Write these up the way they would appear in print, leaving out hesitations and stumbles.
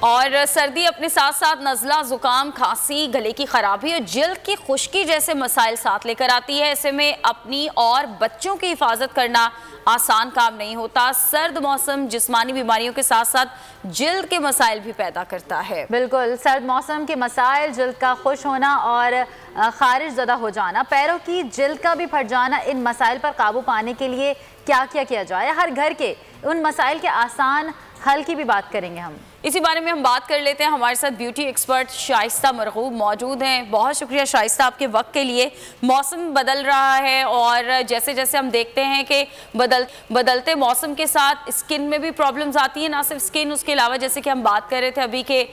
और सर्दी अपने साथ साथ नज़ला, ज़ुकाम, खांसी, गले की खराबी और जल्द की खुश्की जैसे मसाइल साथ लेकर आती है। ऐसे में अपनी और बच्चों की हिफाजत करना आसान काम नहीं होता। सर्द मौसम जिस्मानी बीमारियों के साथ साथ जल्द के मसाइल भी पैदा करता है। बिल्कुल, सर्द मौसम के मसाइल, जल्द का खुश होना और खारिज ज़दा हो जाना, पैरों की जल्द का भी फट जाना, इन मसाइल पर काबू पाने के लिए क्या क्या किया जाए, हर घर के उन मसाइल के आसान हल की भी बात करेंगे हम। इसी बारे में हम बात कर लेते हैं। हमारे साथ ब्यूटी एक्सपर्ट शाइस्ता मरगूब मौजूद हैं। बहुत शुक्रिया शाइस्ता आपके वक्त के लिए। मौसम बदल रहा है और जैसे जैसे हम देखते हैं कि बदलते मौसम के साथ स्किन में भी प्रॉब्लम्स आती हैं। ना सिर्फ स्किन, उसके अलावा जैसे कि हम बात कर रहे थे अभी के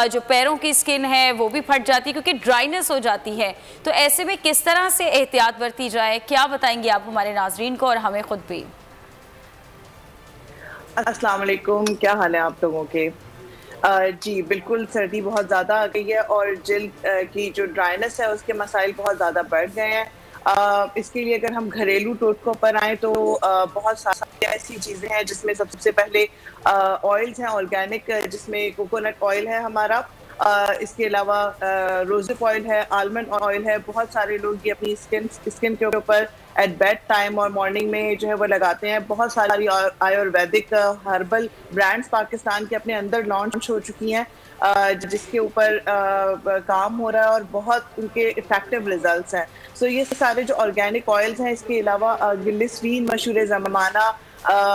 जो पैरों की स्किन है वो भी फट जाती है क्योंकि ड्राइनेस हो जाती है। तो ऐसे में किस तरह से एहतियात बरती जाए, क्या बताएंगे आप हमारे नाजरीन को और हमें खुद भी? अस्सलाम वालेकुम, क्या हाल है आप लोगों के? जी बिल्कुल, सर्दी बहुत ज़्यादा आ गई है और जिल्द की जो ड्राइनेस है उसके मसाइल बहुत ज़्यादा बढ़ गए हैं। इसके लिए अगर हम घरेलू टोटकों पर आएँ तो बहुत सारी ऐसी चीज़ें हैं जिसमें सबसे पहले ऑयल्स हैं ऑर्गेनिक, जिसमें कोकोनट ऑयल है हमारा, इसके अलावा रोज़ ऑयल है, आलमंड ऑयल है। बहुत सारे लोग ये अपनी स्किन के ऊपर एट बेड टाइम और मॉर्निंग में जो है वो लगाते हैं। बहुत सारी आयुर्वेदिक हर्बल ब्रांड्स पाकिस्तान के अपने अंदर लॉन्च हो चुकी हैं जिसके ऊपर काम हो रहा है और बहुत उनके इफेक्टिव रिजल्ट्स हैं। सो ये सारे जो ऑर्गेनिक ऑयल्स हैं, इसके अलावा ग्लिसरीन मशहूर ज़माना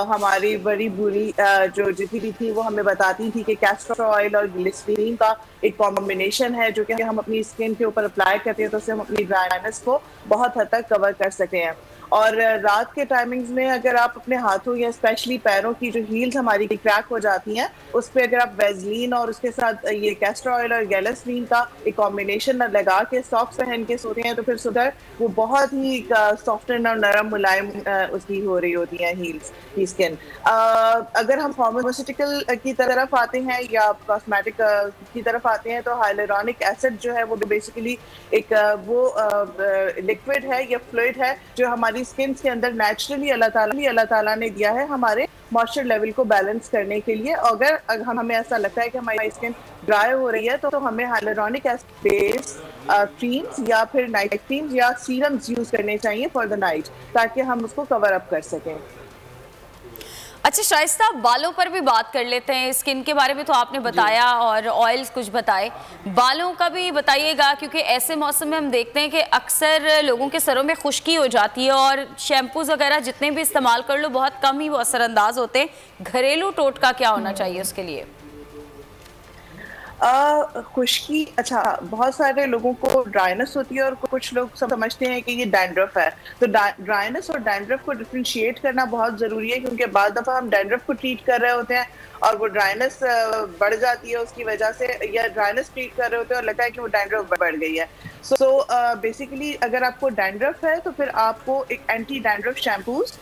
हमारी बड़ी बुरी जो जितनी थी वो हमें बताती थी कि कैस्टर ऑयल और ग्लिसरीन का एक कॉम्बिनेशन है जो कि हम अपनी स्किन के ऊपर अप्लाई करते हैं तो उससे हम अपनी ड्राइनेस को बहुत हद तक कवर कर सकते हैं। और रात के टाइमिंग्स में अगर आप अपने हाथों या स्पेशली पैरों की जो हील्स हमारी क्रैक हो जाती हैं उस पर अगर आप वेजलीन और उसके साथ ये कैस्टर ऑयल और ग्लिसरीन का एक कॉम्बिनेशन लगा के सॉक्स पहन के सोते हैं तो फिर सुबह वो बहुत ही सॉफ्ट और नरम मुलायम उसकी हो रही होती है हील्स की स्किन। अगर हम फार्मास्यूटिकल की तरफ आते हैं या कॉस्मेटिक की तरफ आते हैं तो हाइलुरोनिक एसिड जो है वो बेसिकली एक वो लिक्विड है या फ्लूइड है जो हमारी स्किन के अंदर नेचुरली अल्लाह ताला ने दिया है हमारे मॉइस्चर लेवल को बैलेंस करने के लिए। अगर हमें ऐसा लगता है कि हमारी स्किन ड्राई हो रही है तो हमें हाइलुरोनिक एसिड बेस क्रीम्स या फिर नाइट क्रीम्स या सीरम्स यूज करने चाहिए फॉर द नाइट ताकि हम उसको कवर अप कर सकें। अच्छा शाइस्ता, बालों पर भी बात कर लेते हैं। स्किन के बारे में तो आपने बताया और ऑयल्स कुछ बताए, बालों का भी बताइएगा क्योंकि ऐसे मौसम में हम देखते हैं कि अक्सर लोगों के सरों में खुश्की हो जाती है और शैम्पूज वगैरह जितने भी इस्तेमाल कर लो बहुत कम ही वो असरअंदाज होते हैं। घरेलू टोटका क्या होना चाहिए उसके लिए? खुश्की, अच्छा बहुत सारे लोगों को ड्राइनेस होती है और कुछ लोग समझते हैं कि ये डैंड्रफ है। तो ड्राइनेस और डैंड्रफ को डिफरेंशिएट करना बहुत ज़रूरी है क्योंकि बाद दफ़ा हम डैंड्रफ को ट्रीट कर रहे होते हैं और वो ड्राइनेस बढ़ जाती है उसकी वजह से, या ड्राइनेस ट्रीट कर रहे होते हैं और लगता है कि वो डैंड्रफ बढ़ गई है। सो बेसिकली अगर आपको डैंड्रफ है तो फिर आपको एक एंटी डैंड्रफ शैम्पूज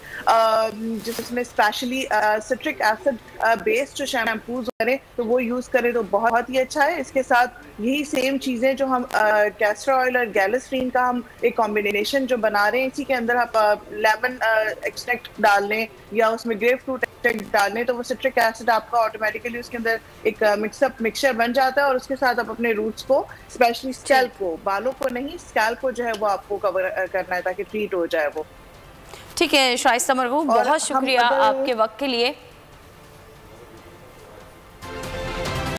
जिसमें स्पेशली सिट्रिक एसिड बेस्ड जो शैम्पूज करें तो वो यूज़ करें तो बहुत ही अच्छा है। इसके साथ यही सेम चीज़ें जो हम कैस्टर ऑयल और ग्लिसरीन का हम एक कॉम्बिनेशन जो बना रहे हैं, इसी के अंदर आप लेमन एक्सट्रैक्ट डाल लें या उसमें ग्रेप फ्रूट एक्सट्रैक्ट डाल लें तो वो सिट्रिक एसिड आपका ऑटोमेटिकली उसके अंदर एक मिक्सर बन जाता है और उसके साथ आप अपने रूट्स को स्पेशली स्कैल्प को, बालों को नहीं स्कैल्प को जो है वो आपको कवर करना है ताकि ट्रीट हो जाए वो। ठीक है शाइस्ता मरगूब, बहुत शुक्रिया आपके वक्त के लिए।